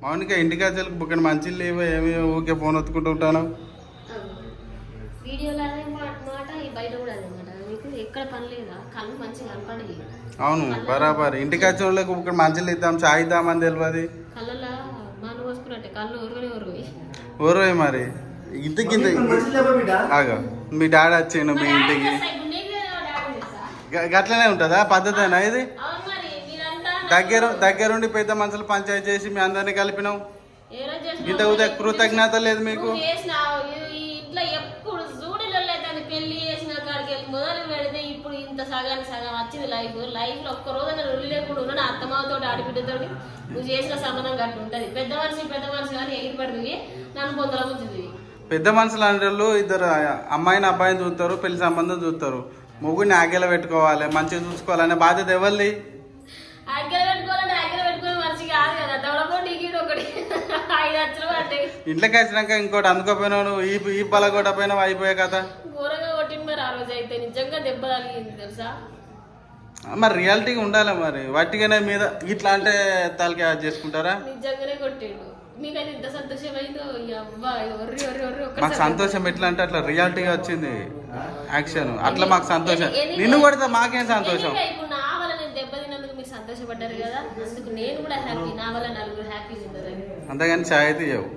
మౌనిక ఇంటికి వచ్చేకి బుక్కని మంచి లేవు ఏమి ఊకే ఫోన్ ఒత్తుకుంటూ ఉంటాను. అవును బరాబర్ ఇంటికి వచ్చిన వాళ్ళకి బుక్కని మంచిలు ఇద్దాం చాయ్ ఇద్దామని తెలియదు. ఊరువే మరి ఇంటికి ఆగా మీ డాడీ వచ్చిండు మీ ఇంటికి గట్లనే ఉంటుందా పద్ధతేనా ఇది? దగ్గరుండి పెద్ద మనుషులు పంచాయతీ చేసి మీ అందరినీ కలిపినాం. ఇంత కృతజ్ఞత లేదు మీకు. పెళ్లి చేసిన కాడికి మొదలు పెడితే ఇప్పుడు ఇంత సగానికి సగం వచ్చింది లైఫ్ లో ఒక్క రోజు రొల్లి లేకుండా ఉన్నాను. అత్తమాతో ఆడిబిడ్డతోటి నువ్వు చేసిన సంబంధం గట్టు ఉంటది. పెద్ద మనిషి కానీ ఎగిరి పడుతుంది నన్ను పొందల ముంచుతుంది. పెద్ద మనుషులు అంటే ఇద్దరు అమ్మాయిని అబ్బాయిని చూస్తారు, పెళ్లి సంబంధం చూస్తారు. మొగుడిని ఆగేలా పెట్టుకోవాలి, మంచిగా చూసుకోవాలనే బాధ్యత ఎవరిది? ఆగేలా పెట్టుకోవాలంటే ఆగేలా పెట్టుకునే మనిషి కాదు కదా. డెవలప్ టికెట్ ఒకటి 5 లక్షలు పడ్డాయి. ఇంట్లోకి వచ్చినాక ఇంకోటి అందుకోపోయినావు, ఈ బల కొట్టపోయినావు, అయిపోయే కదా. ఘోరంగా కొట్టింది మరి ఆ రోజు అయితే నిజంగా దెబ్బ తగిలింది తెలుసా. మరి రియాలిటీగా ఉండాలి మరి. వట్టిగానే మీద ఇట్లా అంటే తలకి యాడ్ చేసుకుంటారా? నిజంగానే కొట్టిండు. మీకైతే ఇంత సంతోషమైందో మాకు సంతోషం ఎట్లా అంటే అట్లా రియాలిటీగా వచ్చింది యాక్షన్. అట్లా మాకు సంతోషం. నిన్ను కొడితే మాకేం సంతోషం. ఇప్పుడు నా వల్ల నేను దెబ్బ తిన్నందుకు మీరు సంతోషపడ్డారు కదా, అందుకు నేను కూడా హ్యాపీ. నా వల్ల నలుగురు హ్యాపీ ఉంటారు. అంతేగాని చాయ్ అయితే ఇవ్వవు,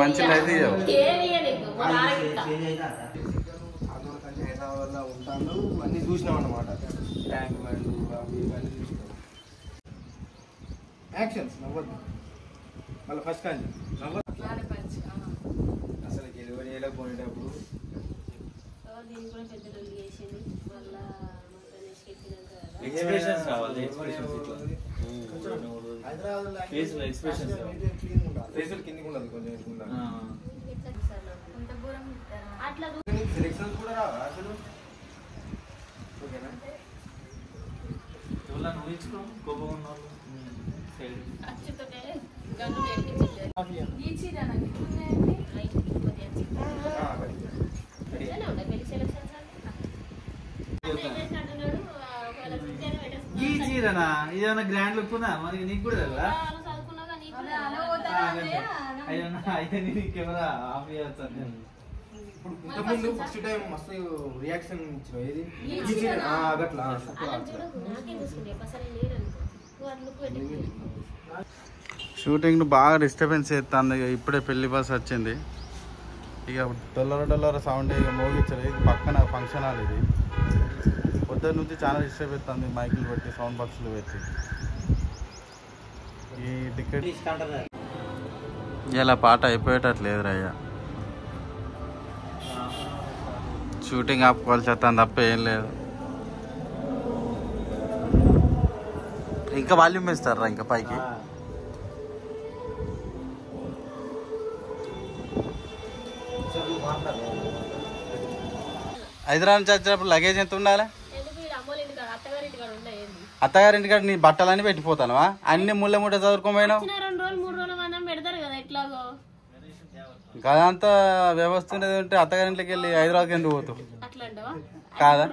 మంచిగా అయితే ఇవ్వవు. ఉంటాను అన్ని చూసినాం అన్నమాట. ట్యాంక్ బండ్ అవి ఇవన్నీ చూసినాం. యాక్షన్స్ నవ్వద్దు మళ్ళీ ఫస్ట్ కానీ నవ్వద్దు. అసలు గెలవడేలా పోయేటప్పుడు ఎక్స్ప్రెషన్స్ రావాలి. ఫేసులు కిందికి ఉండదు, కొంచెం సెలెక్షన్స్ కూడా రావా అసలు? ఓకేనా ఊహించుకో కోపం ఉన్న ఈ చీరనా ఇదేమన్నా గ్రాండ్ లుక్ ఉందా మరి నీకు కూడా కదా? అయితే కెమెరా ఆఫ్ చేయొచ్చు. ఇప్పుడు ఫస్ట్ టైం మస్తు రియాక్షన్ ఇచ్చిన ఏది అట్లా షూటింగ్ బాగా డిస్టర్బెన్స్ చేస్తాను. ఇప్పుడే పెళ్లి బస్ వచ్చింది. ఇక డొల్లర సౌండ్ ఇక మోగించలేదు. ఇది పక్కన ఫంక్షన్ హాల్. ఇది పొద్దున్న నుంచి చాలా డిస్టర్బ్ అవుతుంది. మైకులు పెట్టి సౌండ్ బాక్సులు పెట్టి. ఈ టికెట్ ఇలా పాట అయిపోయేటట్లేదు రయ్యా. షూటింగ్ ఆపుకోవాల్సి వస్తాను తప్ప ఏం లేదు. ఇంకా వాల్యూమ్ వేస్తారా ఇంకా పైకి? హైదరాబాద్ నుంచి వచ్చినప్పుడు లగేజ్ ఎంత ఉండాలి? అత్తగారింటి కాడ నీ బట్టలన్నీ పెట్టిపోతానవా? అన్ని ముళ్ళ ముట్ట చదువుకోపోయినావు. అదంతా వ్యవస్థ ఉండేది ఉంటే అత్తగారింట్లోకి వెళ్ళి హైదరాబాద్కి ఎందుకు పోతావు కాదా?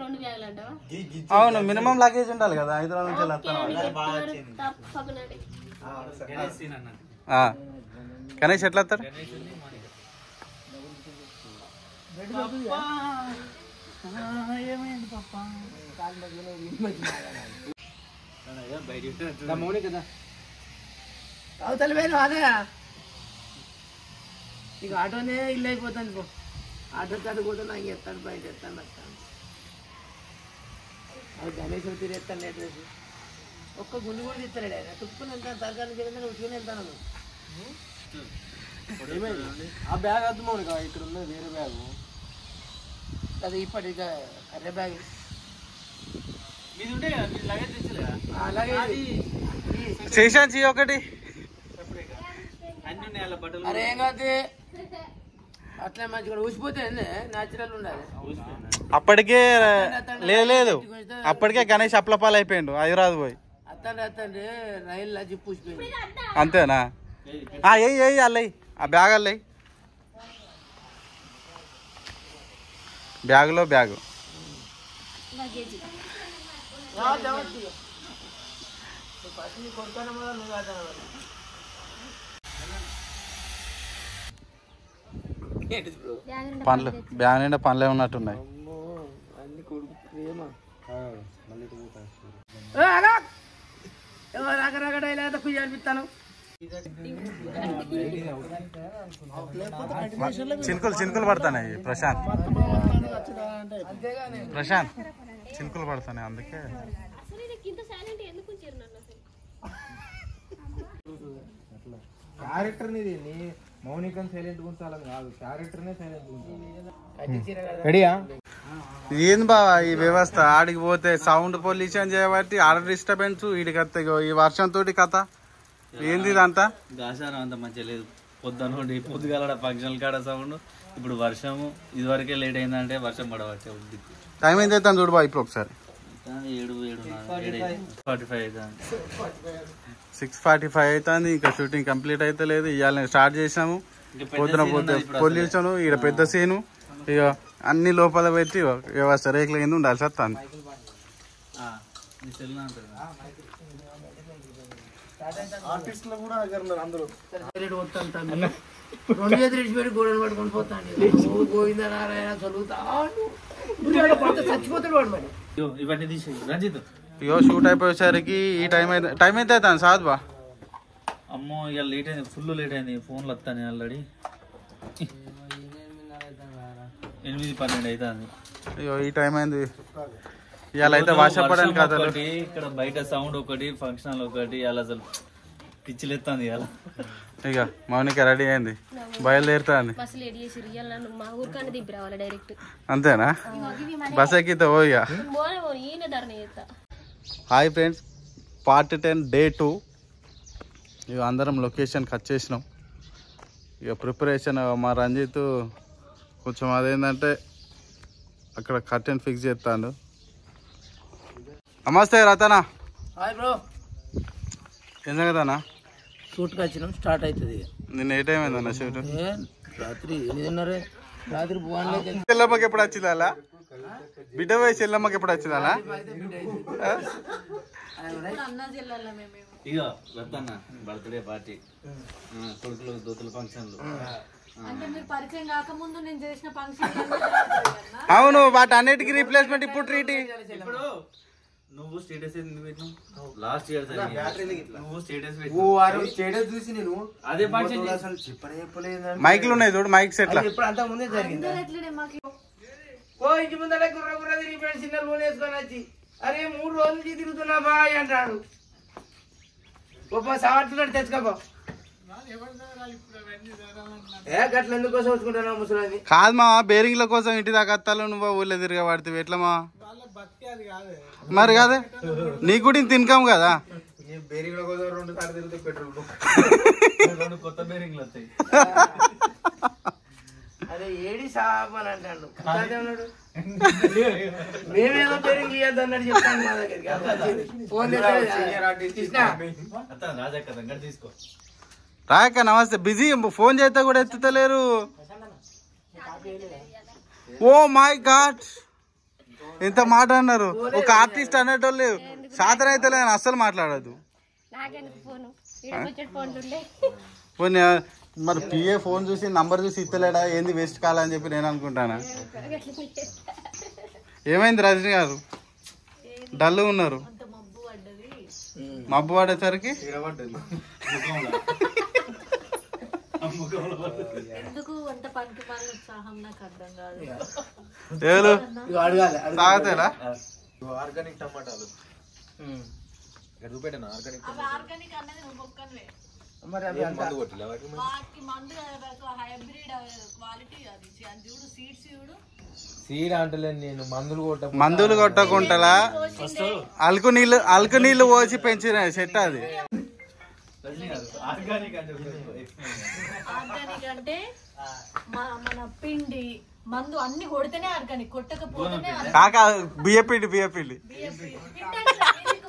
అవును, మినిమం లగేజ్ ఉండాలి కదా. హైదరాబాద్ నుంచి గణేష్ ఎట్లా వస్తారు? అవతల పోయినా అదే ఇక ఆటోనే ఇల్లు అయిపోతుంది. పో ఆటో చదువుకుంటే నాకు ఎత్తాను బయట ఎత్తాను వస్తాను. అది గణేష్ తిరేస్తాను అడ్రస్ ఒక్క గుండు కూడా తీస్తాడు. ఆయన తుప్పుని వెళ్తాను తరకానికి వెళ్ళిన ఉట్టుకుని వెళ్తాను. ఆ బ్యాగ్ అర్థం ఇక్కడ ఉన్నది వేరే బ్యాగ్. అది ఇప్పటి కర్రె బ్యాగ్ శేషాంచి ఒకటి. అరే ఏం కాదు అట్లా మంచిగా ఊసిపోతే న్యాచురల్ ఉండాలి. అప్పటికే లేదు, అప్పటికే గణేష్ అప్లపాలు అయిపోయిండు హైదరాబాద్ పోయి. అత్తండి రైలు జిప్పు ఊసిపోయింది. అంతేనా? అయ్యి అల్లయి ఆ బ్యాగ్ అల్లయి బ్యాగులో బ్యాగు. పండ్లు బ్యాగ్ నిండా పండ్లే ఉన్నట్టున్నాయి. అన్ని కొడుకు ప్రేమ రకరకాల కుయ్య అనిపిస్తాను. చినుకులు పడతాయి ప్రశాంత్ చినుకులు పడతాయి అందుకే. క్యారెక్టర్ ని మౌనికని సైలెంట్ ఉంచాలని కాదు, క్యారెక్టర్నే సైలెంట్ ఉంచాలి. రెడీయా? ఏంది బావా ఈ వ్యవస్థ? ఆడికి పోతే సౌండ్ పొల్యూషన్ చేయబట్టి ఆడ డిస్టర్బెన్స్, ఈడికి వస్తే ఈ వర్షంతో కథ ఏంది ఇదంతా? గాసారం అంత మంచిగా లేదు. పొద్దున పొద్దుగాల ఫంక్షన్ కాడ సౌండ్, ఇప్పుడు వర్షము. ఇదివరకే లేట్ అయిందంటే వర్షం పడవచ్చు. టైం ఎంత అవుతుంది చూడు బా ఇప్పుడు ఒకసారి. 6:45 అవుతుంది. ఇంకా షూటింగ్ కంప్లీట్ అయితే లేదు. ఇవాళ స్టార్ట్ చేసాము. పొద్దున పొల్యూషన్, ఇక్కడ పెద్ద సీను, ఇక అన్ని లోపల పెట్టి వ్యవస్థ రేకుల కింద ఉండాల్సి వస్తుంది. ఆర్టిస్టులు కూడా దగ్గర ఉన్నారు అందరూ. 2 చేతులు ఇచ్చిపెట్టి గోడలు పట్టుకొని పోతాను. గోవింద నారాయణ చదువుతాడు, చచ్చిపోతాడు వాడు. మరి ఇవన్నీ తీసేయి రంజిత్. ఇగో షూట్ అయిపోయేసరికి ఈ టైం ఎంత అవుతుంది సాద్ బా? అమ్మో ఇవాళ లేట్ అయింది, ఫుల్ లేట్ అయింది. ఫోన్లు వస్తాను ఆల్రెడీ. 8-12 అవుతుంది. అయ్యో ఈ టైం అయింది. ఇవాళ అయితే వర్షపడడానికి కథలు. ఇక్కడ బయట సౌండ్ ఒకటి, ఫంక్షన్ ఒకటి, అలా అసలు పిచ్చిలెత్తాంది ఇవాళ. ఇక మౌనిక రెడీ అయింది, బయలుదేరుతా అంది. అంతేనా? బస్ ఎక్కితే ఓ ఇక. Hi friends, part 10 day 2. ఇక అందరం లొకేషన్కి వచ్చేసినాం. ఇక ప్రిపరేషన్ మా రంజిత్ కొంచెం అదేంటంటే అక్కడ కర్టెన్ ఫిక్స్ చేస్తాడు. నమస్తే రతనా. Hi bro. ఎందుకదన్నా షూట్కి వచ్చినాం, స్టార్ట్ అవుతుంది. నిన్న ఏ టైం అయిందన్న షూట్? రాత్రి 8:30. రాత్రి చెల్లమ్మకి ఎప్పుడు వచ్చిందా అలా? బిడ్డ పోయి చెల్లమ్మకి ఎప్పుడు వచ్చిందా అలా? ఇక రతన్న బర్త్డే పార్టీ, కొడుకులు దోతుల ఫంక్షన్లు. అవును, వాటి అన్నిటికీ రీప్లేస్మెంట్ ఇప్పుడు ట్రీటీ. ఇప్పుడు నువ్వు స్టేటస్ ఎందుకు పెట్టినావు? లాస్ట్ ఇయర్ నువ్వు స్టేటస్ చూసి నేను అదే ఫంక్షన్ అసలు చెప్పలేదు. మైక్లు ఉన్నాయి చూడు, మైక్ సెట్. ఇప్పుడు అంత ముందే జరిగింది. ఓ ఇంటి ముందర గుర్ర గుర్ర తిరిగి ఫ్రెండ్స్ చిన్న లోన్ వేసుకొని వచ్చి, అరే 3 రోజుల నుంచి తిరుగుతున్నా బాయ్ అంటాడు. గొప్ప సావర్తున్నాడు, తెచ్చుకోపో. గట్ల ఎందుకో చూసుకుంటున్నా ముసలి. కాదు మా, బేరింగ్ల కోసం ఇంటి దాకా అత్తాలు నువ్వు ఊళ్ళో తిరిగా పడితే ఎట్లా మా? మరి కాదే, నీకు కూడా ఇంత ఇన్కమ్ కదా. బేరింగ్ల కోసం 2 సార్లు తిరిగితే పెట్రోల్ 2 కొత్త బేరింగ్లు వస్తాయి. అదే ఏడి సాబని అంటాడు. ఉన్నాడు, మేమేదో బేరింగ్ ఇవ్వద్దు అన్నాడు. చెప్తాను మా దగ్గరికి ఫోన్ తీసుకో. రాయక్క నమస్తే. బిజీ, ఫోన్ చేస్తే కూడా ఎత్తుతలేరు. ఓ మై గాడ్, ఎంత మాట అన్నారు. ఒక ఆర్టిస్ట్ అనేటోళ్ళు శాతం అయితే లేదని అస్సలు మాట్లాడద్దు. పోనీ మరి పిఏ ఫోన్ చూసి నంబర్ చూసి ఇస్తలేడా ఏంది, వేస్ట్ కాలని చెప్పి నేను అనుకుంటానా. ఏమైంది రజనీ గారు? డల్ ఉన్నారు. మబ్బు పడేసరికి తాగతేలా ఆర్గానిక్ టమాటాలు పెట్టాను. ఆర్గానిక్ సీడ్ అంటలేదు నేను. మందులు కొట్టకుండా అల్కు నీళ్లు పోసి పెంచిన చెట్టు అది. ఆర్గానిక్ అంటే మన పిండి మందు అన్ని కొడితేనే ఆర్గానిక్, కొట్టకపోతేనే కాక బియ్యపిండి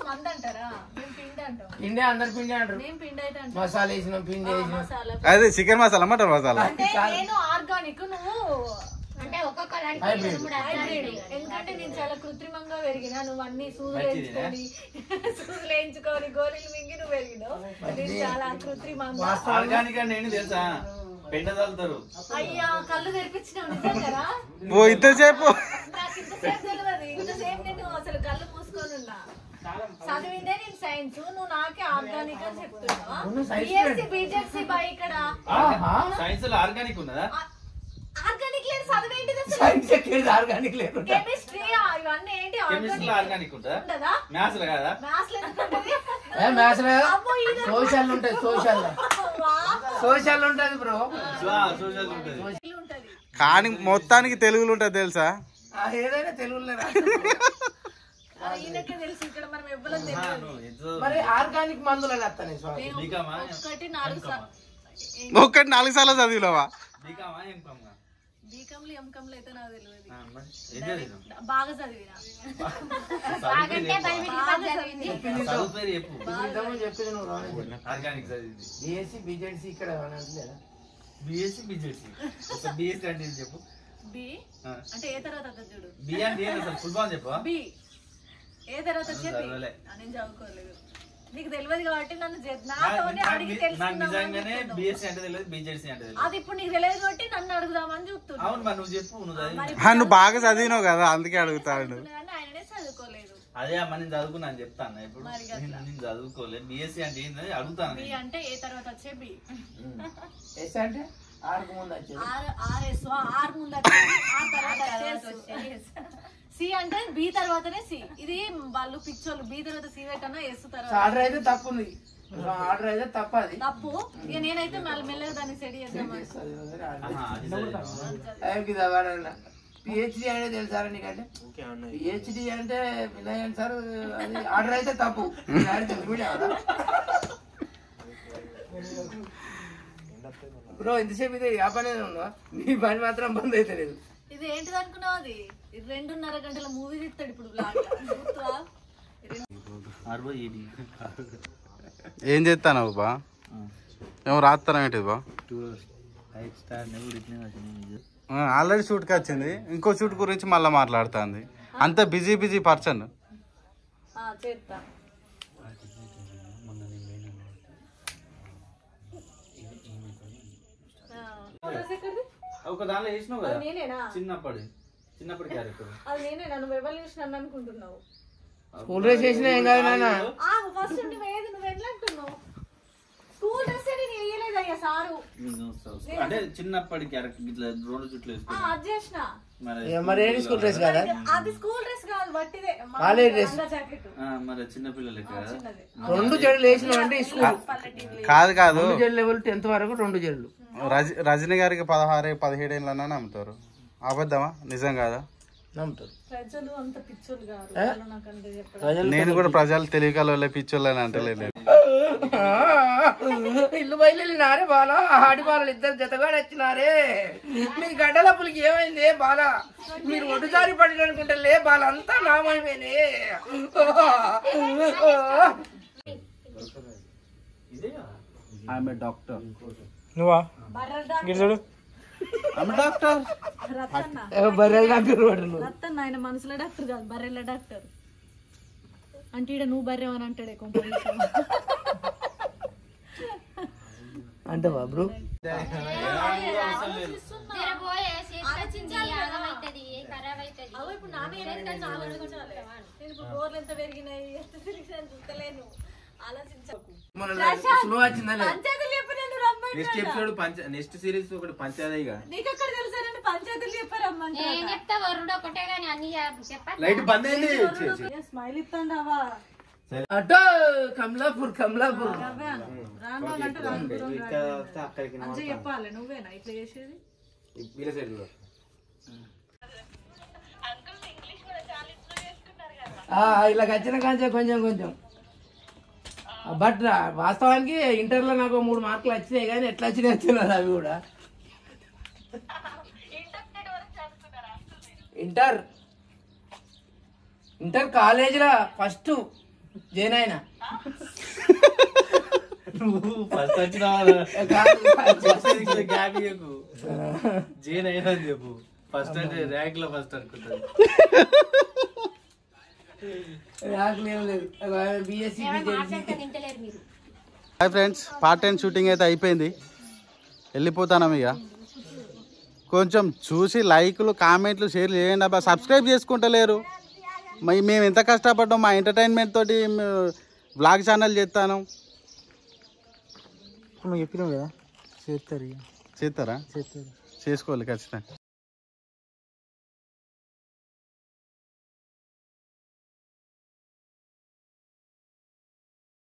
మందు అంటారా? మేము పిండి అంటాం. పిండి అందరు పిండి అంటారు. మేము పిండి అయితే అంటాం. మసాలా వేసినాం, పిండి వేసినాం. అదే చికెన్ మసాలా, మటన్ మసాలా. అంటే నేను ఆర్గానిక్, నువ్వు అంటే ఒక్కొక్క ఎందుకంటే నేను చాలా కృత్రిమంగా పెరిగినా. నువ్వు అన్ని సూదులు వేయించుకొని గోళీలు మింగి నువ్వు పెరిగినావు. నేను చాలా కృత్రిమంగా. ఆర్గానిక్ అంటే ఏంటి తెలుసా? పెండ చల్లుతారు. అయ్యా కళ్ళు తెరిపించినావు నిజంగా ఓ ఇంతసేపు నాకు ఇంతసేపు తెలియదు. ఇంతసేపు నేను అసలు కళ్ళు మూసుకొని ఉన్నా. చదివిందే నేను సైన్స్, నువ్వు నాకే ఆర్గానిక్ అని చెప్తున్నావా? బీజెడ్సీ బై ఇక్కడ సైన్స్ లో ఆర్గానిక్ ఉన్నదా? ఆర్గానిక్ లేదు, చదివేంటిది అసలు? సైన్స్ ఎక్కేది ఆర్గానిక్ లేదు. కెమిస్ట్రీ ఇవన్నీ ఏంటి? కెమిస్ట్రీ లో ఆర్గానిక్ ఉంటుందా? ఉంటదా? మ్యాథ్స్ లో కదా? మ్యాథ్స్ లో ఎందుకుంటది? మ్యాథ్స్ అమ్మో, ఈయన సోషల్ ఉంటుంది. సోషల్ ఉంటది బ్రో. సోషల్ ఉంటుంది. ఉంటది. కానీ మొత్తానికి తెలుగులో ఉంటుంది తెలుసా? ఏదైనా తెలుగులో ఈయనకే తెలుసు, ఇక్కడ మనం ఎవ్వరం తెలియదు. మరి ఆర్గానిక్ మందులు వస్తాను ఒకటి 4 సార్లు ఒక్కటి 4 సార్లు చదివినావా? బీకాంలు ఎంకాంలు అయితే నాకు తెలియదు. ఏం చదివినావు? బాగా చదివినా. చదువు పేరు చెప్పు. చెప్పింది నువ్వు. ఆర్గానిక్ చదివింది. బిఎస్సి బీజెడ్సి ఇక్కడ లేదా? BSc BZC. బిఎస్సి అంటే ఏం చెప్పు. బి అంటే ఏ తర్వాత వస్తుంది చూడు. బి అంటే ఏంటి అసలు? ఫుల్ ఫామ్ చెప్పు. బి ఏ తర్వాత వచ్చేది? చదవలే. నేను చదువుకోలేదు, నీకు తెలియదు కాబట్టి నన్ను నాతోనే అడిగి నాకు నిజంగానే తెలుసుకుందాం. బిఎస్సి అంటే తెలియదు, బిజెడ్సి అంటే తెలియదు. అది ఇప్పుడు నీకు తెలియదు కాబట్టి నన్ను అడుగుదామని చూస్తున్నా. అవును మరి నువ్వు చెప్పు. నువ్వు చదివి. నువ్వు బాగా చదివినావు కదా అందుకే అడుగుతాడు. ఆయననే చదువుకోలేదు. అదే అమ్మ నేను చదువుకున్నాను చెప్తాను ఇప్పుడు. మరి గట్లా. నేను చదువుకోలేదు. బిఎస్సి అంటే ఏంటని అడుగుతాను. బి అంటే ఏ తర్వాత వచ్చే బి. ఎస్ అంటే ఆర్కు ముందు వచ్చేది. ఆర్ ముందు వచ్చేది, ఆర్ తర్వాత సి అంటే బి తర్వాతనే సి. ఇది వాళ్ళు పిచ్చోళ్ళు. బి తర్వాత సి పెట్టన్నా ఎస్ తర్వాత. ఆర్డర్ అయితే తప్పు ఉంది. ఆర్డర్ అయితే తప్పు. అది తప్పు. ఇక నేనైతే మెల్లగా దాన్ని సెట్ చేద్దామని. పిహెచ్డి అనేది తెలుసారా నీకంటే? పిహెచ్డి అంటే వినయన్ సార్. అది ఆర్డర్ అయితే తప్పు. బ్రో ఇంతసేపు ఇది ఆ పని ఉన్నా, నీ పని మాత్రం బంద్ అయితే లేదు. ఇది ఏంటిది అనుకున్నావు? అది 2.5 గంటల మూవీ తీస్తాడు ఇప్పుడు. ఏం చేస్తాను బా? ఏమో రాస్తాను ఏంటి బా? ఆల్రెడీ షూట్కి వచ్చింది, ఇంకో షూట్ గురించి మళ్ళీ మాట్లాడుతుంది. అంత బిజీ పర్సన్. చేస్తా. ఒక దానిలో వేసినావు కదా నేనేనా? చిన్నప్పటి క్యారెక్టర్. అది నేనేనా? నువ్వు ఎవరు చూసి నన్ను అనుకుంటున్నావు? స్కూల్ డ్రెస్ చేసినా ఏం కాదు నాన్న. ఫస్ట్ నువ్వు ఎట్లా అంటున్నావు? స్కూల్ డ్రెస్ నేను వేయలేదు అయ్యా సారు. అంటే చిన్నప్పటి క్యారెక్టర్ ఇట్లా 2 చుట్లు వేసుకున్నా. అది చేసిన. మరి ఏది స్కూల్ డ్రెస్ కాదా? అది స్కూల్ డ్రెస్ కాదు, బట్టిదే. College dress. మరి చిన్నపిల్లలకి కదా 2 జడలు వేసినావు అంటే స్కూల్ కాదు 2 జడలు లెవెల్ 10th వరకు 2 జడలు. రజనీ గారికి 16-17 ఏళ్ళన్నా నమ్ముతారు. అబద్ధమా నిజం కాదా? నమ్ముతారు. ప్రజలు అంత పిచ్చోళ్ళు కాదు. నాకు అంతే చెప్పాలి. నేను కూడా ప్రజలు తెలియకల పిచ్చోళ్ళు అని అంటలేదు. ఇల్లు బయలునారే బాలా. ఆడి బాలలు 2 జతగా వచ్చినారే. మీ గడ్డల పులికి ఏమైంది బాలా? మీరు ఒడిసారి పడి అనుకుంటే లే బాల అంతా నామైపోయినే. ఆమె డాక్టర్. నువ్వా? డాక్టర్ బర్రెల డాక్టర్. రత్తన్న ఆయన మనసులో డాక్టర్ కాదు, బర్రెల డాక్టర్. అంటే ఈడ నువ్వు బర్రె అని అంటాడే కొంచెం. అంటే బాబు ఇప్పుడు నాన్న నేను ఇప్పుడు రోడ్లు ఎంత పెరిగినాయి, ఎంత పెరిగినాయి చూస్తలేను. నెక్స్ట్ సిరీస్ ఒకటి పంచాయతీగా నీకెక్కడ తెలుసారంటే పంచాయతీలు చెప్పారమ్మంటే లైట్ బంద్ అయింది. స్మైల్ ఇస్తాండావా? అటో కమలాపూర్ రానుంటే అంతే చెప్పాలి. నువ్వేనా ఇట్లా చేసేది? వీళ్ళ సైడ్ కూడా ఇలా వచ్చిన కాంచే కొంచెం. బట్ వాస్తవానికి ఇంటర్లో నాకు 3 మార్కులు వచ్చినాయి, కానీ ఎట్లా వచ్చినాయి తెలియదు అవి కూడా. ఇంటర్ కాలేజీలో ఫస్ట్ జాయిన్ అయినా. ఫస్ట్ వచ్చిన జైన్ అయినా చెప్పు. ఫస్ట్ అంటే ర్యాంక్ లో ఫస్ట్ అనుకుంటారు. హాయ్ ఫ్రెండ్స్, పార్ట్ 10 షూటింగ్ అయితే అయిపోయింది. వెళ్ళిపోతాను ఇక. కొంచెం చూసి లైక్లు కామెంట్లు షేర్లు చేయండి అబ్బా. సబ్స్క్రైబ్ చేసుకుంటలేరు. మేము ఎంత కష్టపడ్డాం మా ఎంటర్టైన్మెంట్ తోటి వ్లాగ్ ఛానల్ చేస్తాను. చెప్పినాం కదా చేస్తారు చేస్తారా? చేసుకోవాలి ఖచ్చితంగా.